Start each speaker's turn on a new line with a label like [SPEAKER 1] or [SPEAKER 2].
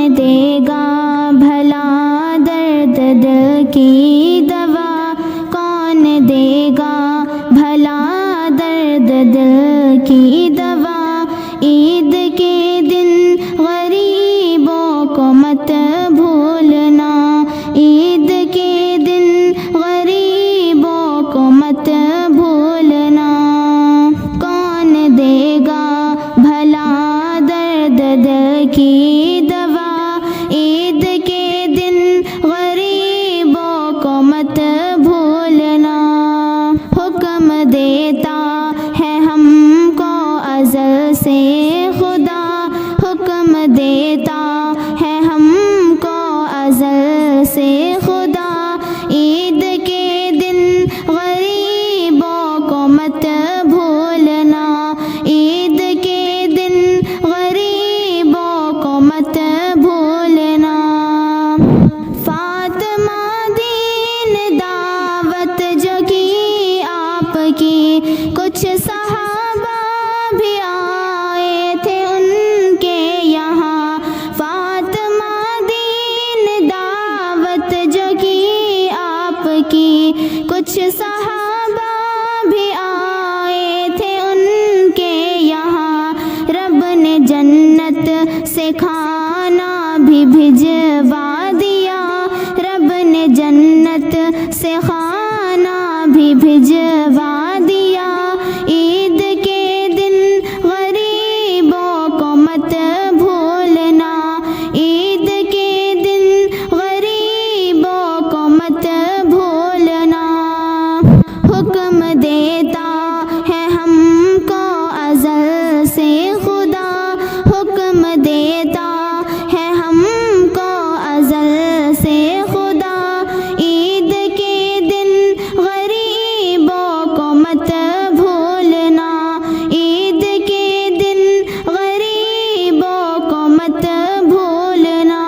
[SPEAKER 1] دے گا بھلا درد دل کی دوا، کون دے گا بھلا درد دل کی دوا۔ عید کے دن غریبوں کو مت بھولنا، عید کے دن غریبوں کو مت بھولنا، کون دے گا بھلا درد دل کی دوا۔ عید کے دن غریبوں کو مت بھولنا، حکم دیتا ہے ہم کو ازل سے خدا، حکم دیتا ہے ہم کو ازل سے خدا۔ عید کے دن غریبوں کو مت بھولنا، عید کے دن غریبوں کو مت بھولنا۔ فاطمہ دین دعوت جو کی آپ کی، کچھ صحابہ بھی آئے تھے ان کے یہاں۔ فاطمہ دین دعوت جو کی آپ کی، کچھ صحابہ بھی آئے تھے ان کے یہاں۔ رب نے جنت سے کھانا بھی بھجوا دیا، رب نے جنت سے کھانا بھی بھجوا دیا۔ عید کے دن غریبوں کو مت بھولنا، عید کے دن غریبوں کو مت بھولنا، حکم دیتا ہے ہم کو ازل سے خدا، حکم دیتا ہے ہم کو ازل سے خدا۔ عید کے دن غریبوں کو مت بھولنا، عید کے دن غریبوں کو مت بھولنا۔